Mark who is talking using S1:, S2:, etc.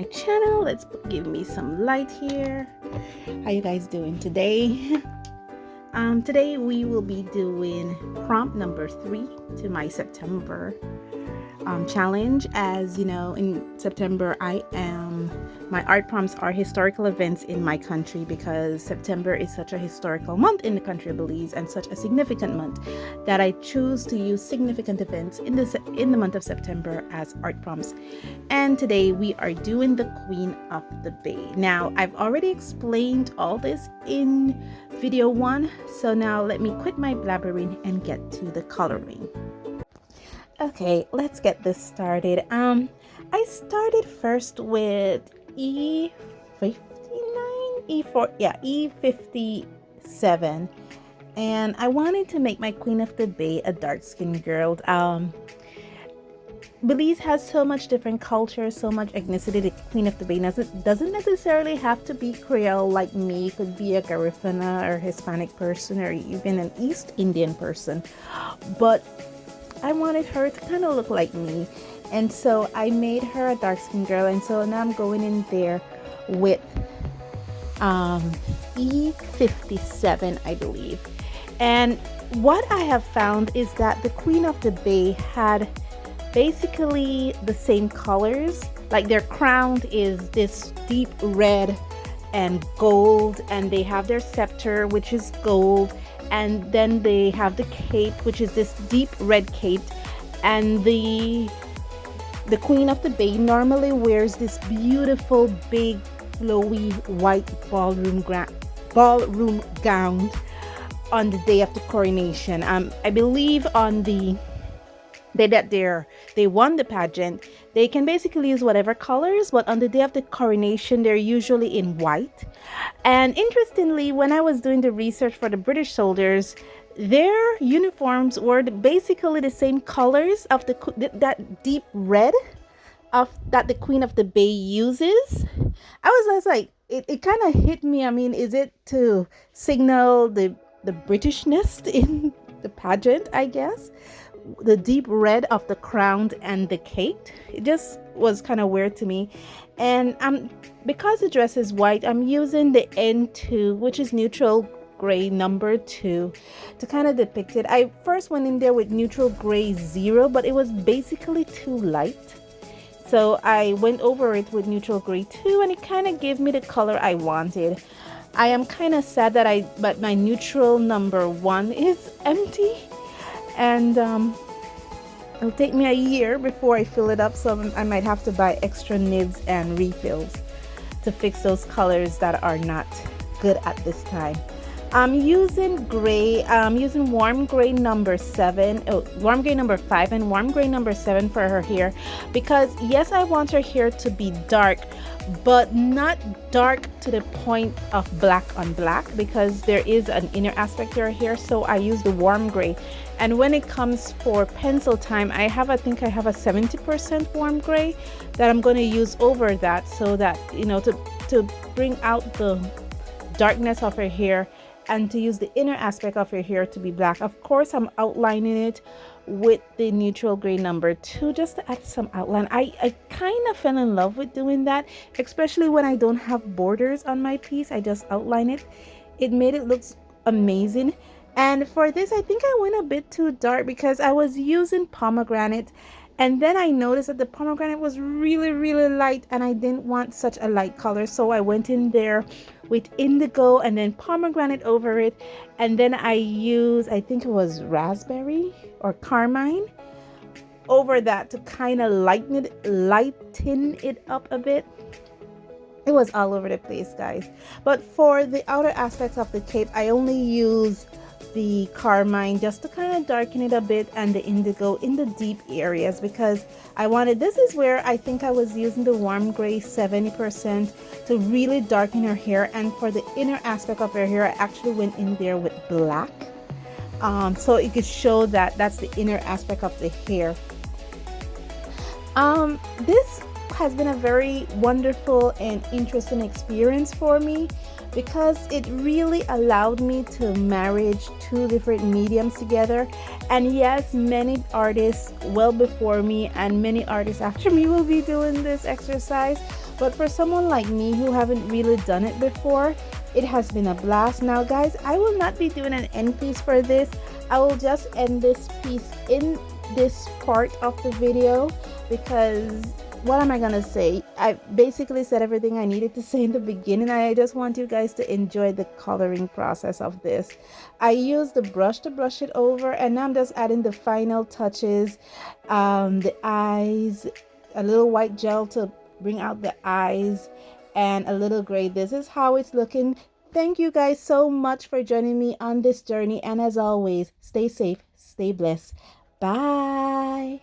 S1: my channel. Let's give me some light here. How you guys doing today? Today we will be doing prompt number 3 to my September challenge. As you know, in September my art prompts are historical events in my country, because September is such a historical month in the country of Belize and such a significant month that I choose to use significant events in the month of September as art prompts. And today we are doing the Queen of the Bay. Now, I've already explained all this in video 1, so now let me quit my blabbering and get to the coloring. Okay, let's get this started. I started first with E59, E57, and I wanted to make my Queen of the Bay a dark-skinned girl. Belize has so much different culture, so much ethnicity. The Queen of the Bay doesn't necessarily have to be Creole like me. It could be a Garifuna or Hispanic person, or even an East Indian person, but I wanted her to kind of look like me, and so I made her a dark-skinned girl. And so now I'm going in there with E57, I believe. And what I have found is that the Queen of the Bay had basically the same colors. Like, their crown is this deep red and gold, and they have their scepter, which is gold, and then they have the cape, which is this deep red cape. And the Queen of the Bay normally wears this beautiful big flowy white ballroom gown on the day of the coronation. I believe on the day that they won the pageant, they can basically use whatever colors, but on the day of the coronation they're usually in white. And interestingly, when I was doing the research for the British soldiers, their uniforms were basically the same colors of that deep red that the Queen of the Bay uses. I was like, it kind of hit me. I mean, is it to signal the Britishness in the pageant, I guess? The deep red of the crown and the cape, it just was kind of weird to me. And because the dress is white, I'm using the N2, which is neutral gray number 2, to kind of depict it. I first went in there with neutral gray 0, but it was basically too light, so I went over it with neutral gray 2, and it kind of gave me the color I wanted. I am kind of sad but my neutral number 1 is empty, and it'll take me a year before I fill it up, so I might have to buy extra nibs and refills to fix those colors that are not good at this time. I'm using warm gray number 5 and warm gray number 7 for her hair, because yes, I want her hair to be dark, but not dark to the point of black on black, because there is an inner aspect to her hair. So I use the warm gray, and when it comes for pencil time, I think I have a 70% warm gray that I'm going to use over that, so that, you know, to bring out the darkness of her hair and to use the inner aspect of her hair to be black. Of course, I'm outlining it with the neutral gray number 2 just to add some outline. I kind of fell in love with doing that, especially when I don't have borders on my piece. I just outline it. It made it look amazing. And for this, I think I went a bit too dark, because I was using pomegranate, and then I noticed that the pomegranate was really, really light, and I didn't want such a light color. So I went in there with indigo and then pomegranate over it. And then I used, I think it was raspberry or carmine over that to kind of lighten it up a bit. It was all over the place, guys. But for the outer aspects of the cape, I only use the carmine just to kind of darken it a bit, and the indigo in the deep areas, because this is where I think I was using the warm gray 70% to really darken her hair. And for the inner aspect of her hair, I actually went in there with black, so it could show that that's the inner aspect of the hair. This has been a very wonderful and interesting experience for me, because it really allowed me to marriage 2 different mediums together. And yes, many artists well before me and many artists after me will be doing this exercise, But for someone like me who haven't really done it before, it has been a blast. Now guys, I will not be doing an end piece for this. I will just end this piece in this part of the video, because what am I gonna say? I basically said everything I needed to say in the beginning. I just want you guys to enjoy the coloring process of this. I used the brush to brush it over, and now I'm just adding the final touches, the eyes, a little white gel to bring out the eyes, and a little gray. This is how it's looking. Thank you guys so much for joining me on this journey, and as always, stay safe, stay blessed. Bye.